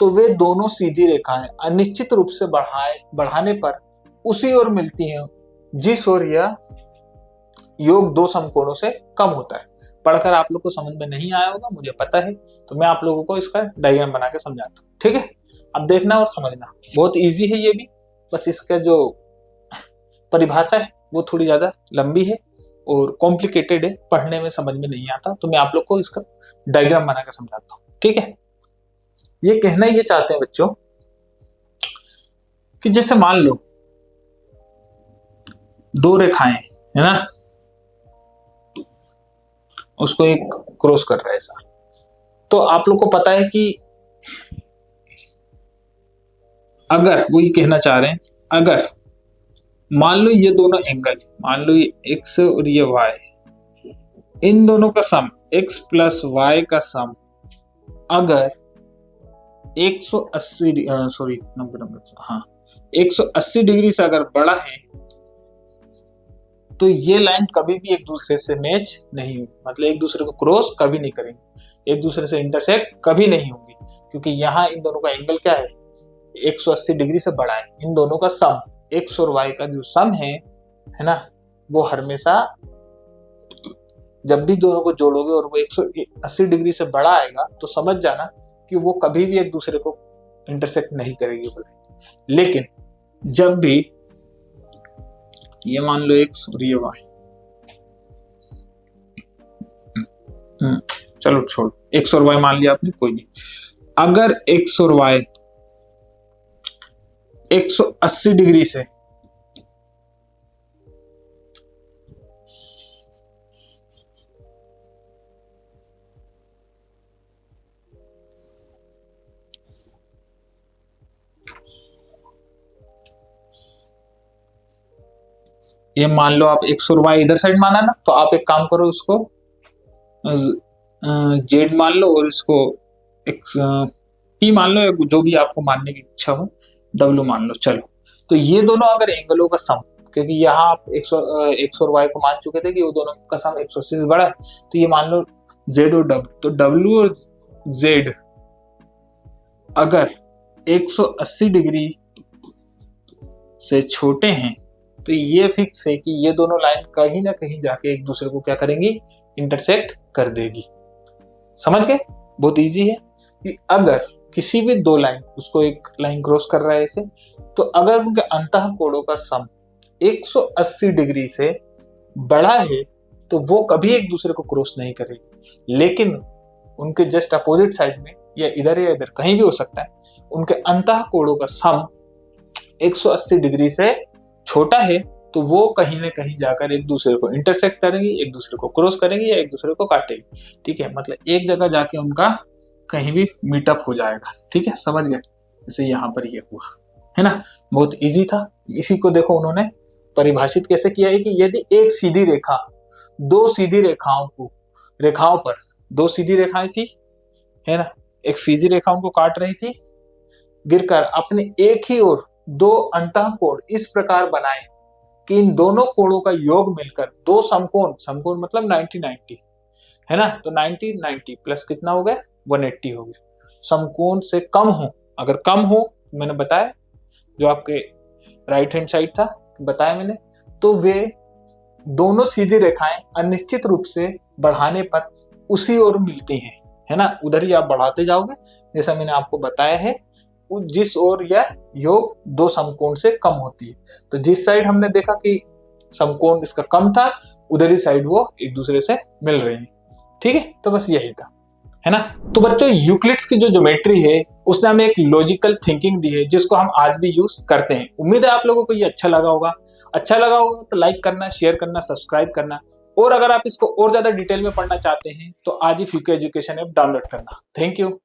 तो वे दोनों सीधी रेखाएं अनिश्चित रूप से बढ़ाने पर उसी ओर मिलती हैं जिस ओर यह योग दो समकोणों से कम होता है। पढ़कर आप लोग को समझ में नहीं आया होगा, मुझे पता है, तो मैं आप लोगों को इसका डायग्राम बना के समझाता हूँ, ठीक है। अब देखना और समझना, बहुत इजी है ये भी, बस इसका जो परिभाषा है वो थोड़ी ज्यादा लंबी है और कॉम्प्लिकेटेड है, पढ़ने में समझ में नहीं आता, तो मैं आप लोग को इसका डायग्राम बना के समझाता हूँ, ठीक है। ये कहना ये चाहते हैं बच्चों कि जैसे मान लो दो रेखाएं, है ना, उसको एक क्रॉस कर रहा है ऐसा। तो आप लोग को पता है कि अगर वो ये कहना चाह रहे हैं, अगर मान लो ये दोनों एंगल, मान लो ये x और ये y, इन दोनों का सम x प्लस y का सम अगर 180 सॉरी हाँ 180 डिग्री से अगर बड़ा है तो ये लाइन कभी भी एक दूसरे से मैच नहीं होगी, मतलब एक दूसरे को क्रॉस कभी नहीं करेंगे, एक दूसरे से इंटरसेक्ट कभी नहीं होंगी, क्योंकि यहाँ इन दोनों का एंगल क्या है, 180 डिग्री से बड़ा है। इन दोनों का सम x और y का जो सम है ना, वो हमेशा जब भी दोनों को जोड़ोगे और वो 180 डिग्री से बड़ा आएगा तो समझ जाना कि वो कभी भी एक दूसरे को इंटरसेक्ट नहीं करेगी बोले। लेकिन जब भी ये मान लो x और ये y, चलो छोड़, x और y मान लिया आपने, कोई नहीं। अगर x और y 180 डिग्री से ये मान लो आप x और y इधर साइड माना ना, तो आप एक काम करो, इसको z मान लो और इसको x p मान लो, जो भी आपको मानने की इच्छा हो, w मान लो। चलो, तो ये दोनों अगर एंगलों का सम, क्योंकि यहाँ आप x और y को मान चुके थे कि वो दोनों का सम 180 से बड़ा है, तो ये मान लो z और w, तो w और z अगर 180 डिग्री से छोटे हैं तो ये फिक्स है कि ये दोनों लाइन कहीं ना कहीं जाके एक दूसरे को क्या करेंगी, इंटरसेक्ट कर देगी। समझ गए? बहुत इजी है कि अगर किसी भी दो लाइन, उसको एक लाइन क्रॉस कर रहा है ऐसे, तो अगर उनके अंतः कोणों का सम 180 डिग्री से बड़ा है तो वो कभी एक दूसरे को क्रॉस नहीं करेगी। लेकिन उनके जस्ट अपोजिट साइड में या इधर कहीं भी हो सकता है, उनके अंतः कोणों का सम 180 डिग्री से छोटा है तो वो कहीं ना कहीं जाकर एक दूसरे को इंटरसेक्ट करेंगी, एक दूसरे को क्रॉस करेंगी या एक दूसरे को काटेगी। ठीक है, मतलब एक जगह जाके उनका कहीं भी मीटअप हो जाएगा। ठीक है, समझ गए? जैसे यहाँ पर ये हुआ है ना, बहुत इजी था। इसी को देखो उन्होंने परिभाषित कैसे किया है कि यदि एक सीधी रेखा दो सीधी रेखाओं पर दो सीधी रेखाएं थी, है ना, एक सीधी रेखा उनको काट रही थी, गिरकर अपने एक ही ओर दो अंतः कोण इस प्रकार बनाए कि इन दोनों कोणों का योग मिलकर दो समकोण मतलब 90-90 है ना, तो 90-90 प्लस कितना हो गया, 180 हो गया। समकोण से कम हो, अगर कम हो, मैंने बताया जो आपके राइट हैंड साइड था बताया मैंने, तो वे दोनों सीधी रेखाएं अनिश्चित रूप से बढ़ाने पर उसी ओर मिलती हैं, है ना, उधर ही आप बढ़ाते जाओगे जैसा मैंने आपको बताया है, जिस ओर यह योग दो समकोण से कम होती है। तो जिस साइड हमने देखा कि समकोण इसका कम था, उधर ही साइड वो एक दूसरे से मिल रही है। ठीक है, तो बस यही था, है ना। तो बच्चों, यूक्लिड्स की जो ज्योमेट्री है उसने हमें एक लॉजिकल थिंकिंग दी है जिसको हम आज भी यूज करते हैं। उम्मीद है आप लोगों को ये अच्छा लगा होगा तो लाइक करना, शेयर करना, सब्सक्राइब करना, और अगर आप इसको और ज्यादा डिटेल में पढ़ना चाहते हैं तो आज ही फ्यूके एजुकेशन ऐप डाउनलोड करना। Thank you.